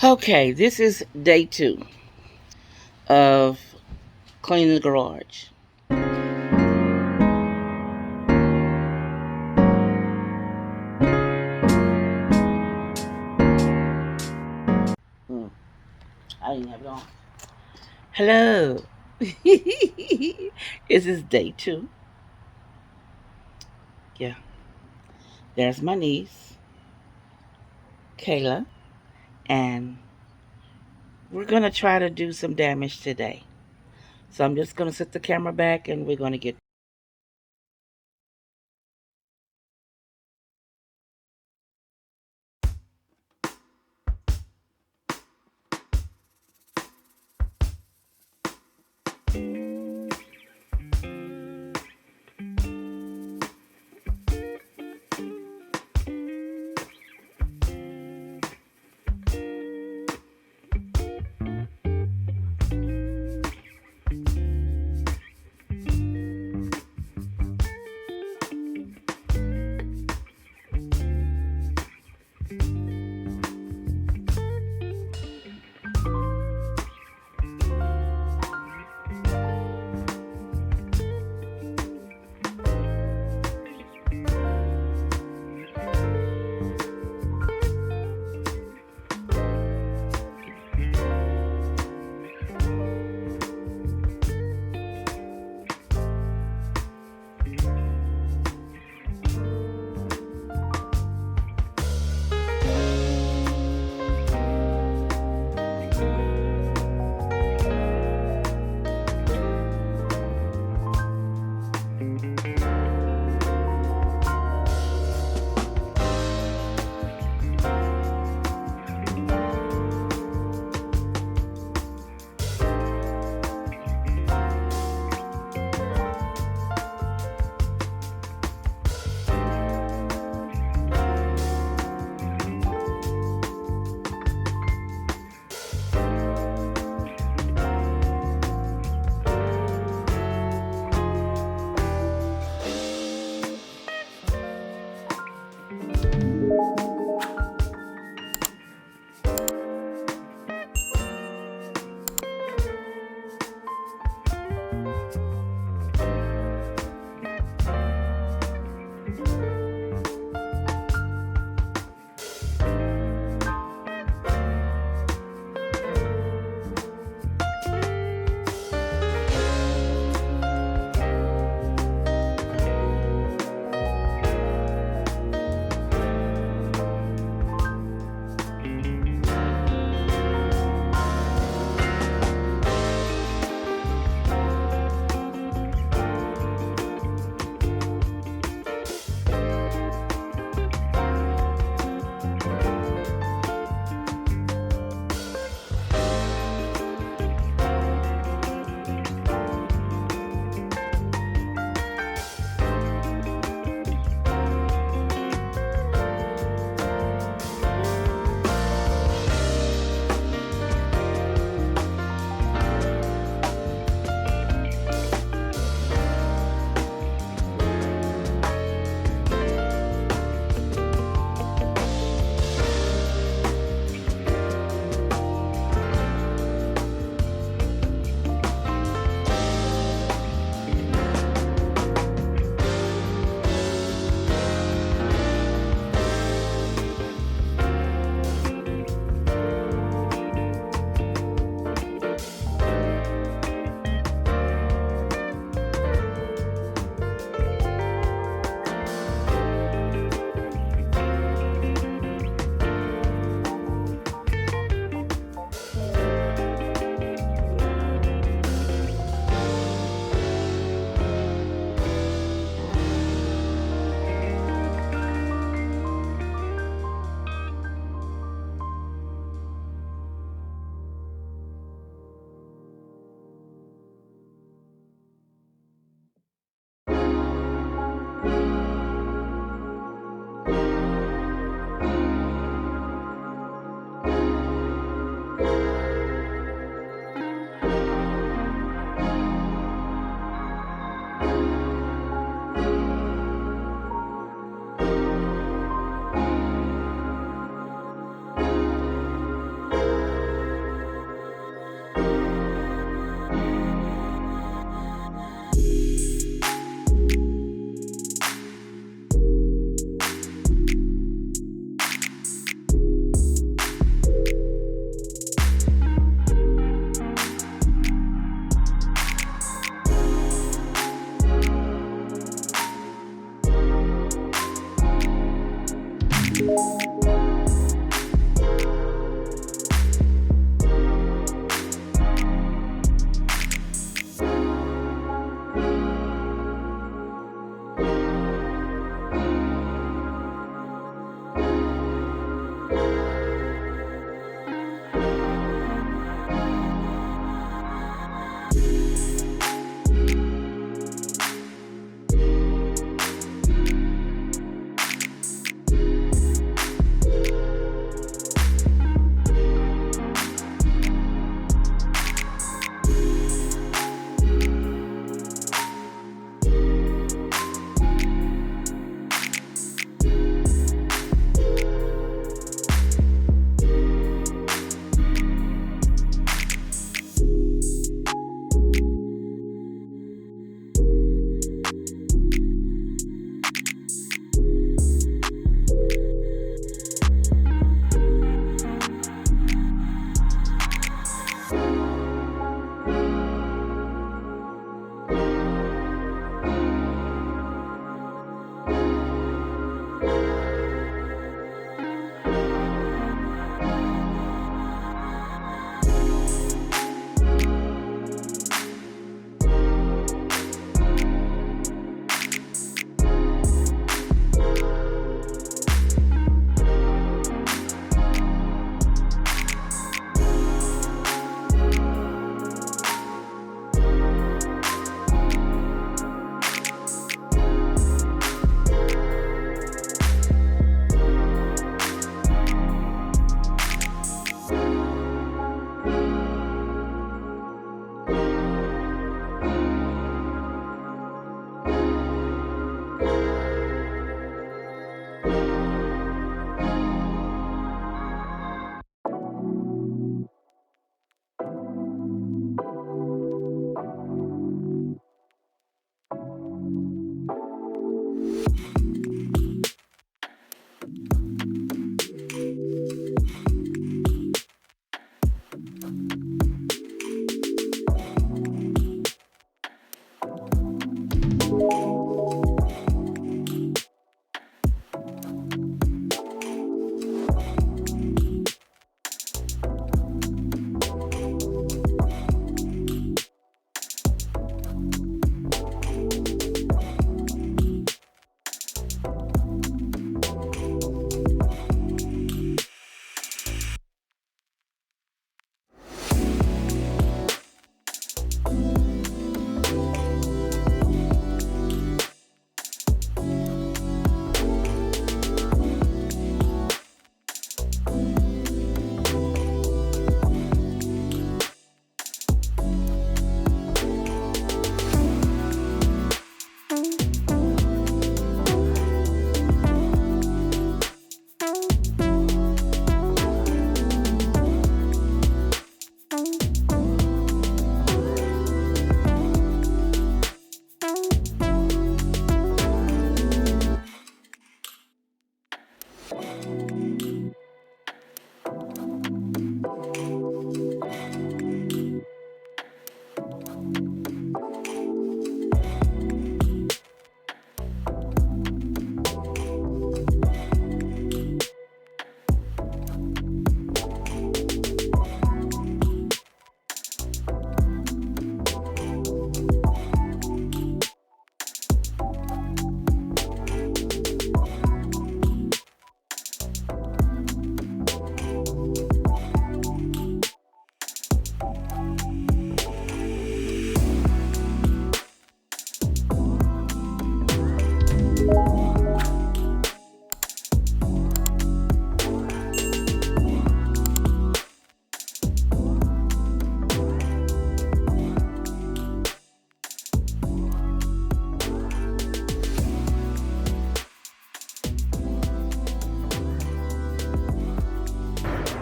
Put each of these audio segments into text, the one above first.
Okay, this is day 2 of cleaning the garage. Hmm, I didn't have it on. Hello. This is day 2. Yeah. There's my niece, Kayla, and we're going to try to do some damage today. So I'm just going to set the camera back and we're going to get.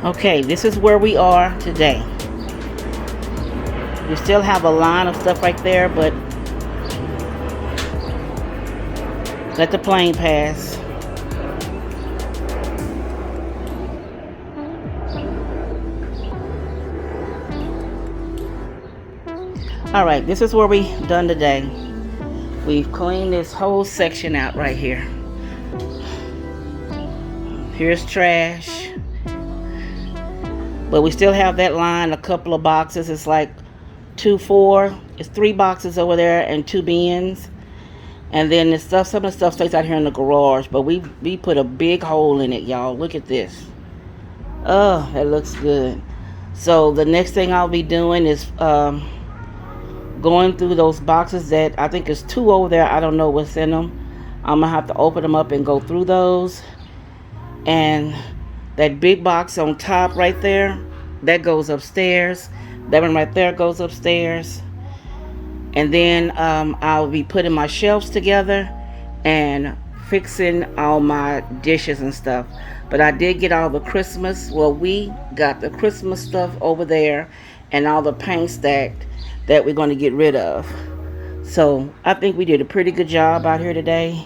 Okay, this is where we are today. We still have a line of stuff right there, but let the plane pass. Alright, this is where we done today. We've cleaned this whole section out right here. Here's trash. But we still have that line, a couple of boxes. It's like 4. It's 3 boxes over there and 2 bins. And then the stuff, some of the stuff stays out here in the garage. But we put a big hole in it, y'all. Look at this. Oh, that looks good. So the next thing I'll be doing is going through those boxes that I think is 2 over there. I don't know what's in them. I'm gonna have to open them up and go through those. And that big box on top right there, that goes upstairs. That one right there goes upstairs. And then I'll be putting my shelves together and fixing all my dishes and stuff. But I did get all the Christmas, well, we got the Christmas stuff over there and all the paint stacked that we're going to get rid of. So I think we did a pretty good job out here today.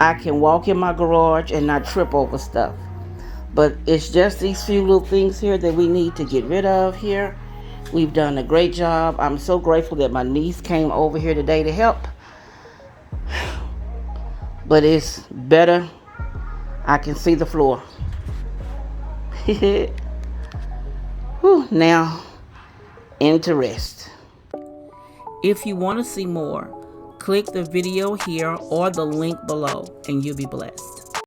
I can walk in my garage and not trip over stuff. But it's just these few little things here that we need to get rid of here. We've done a great job. I'm so grateful that my niece came over here today to help. But it's better. I can see the floor. Whew, now, into rest. If you want to see more, click the video here or the link below and you'll be blessed.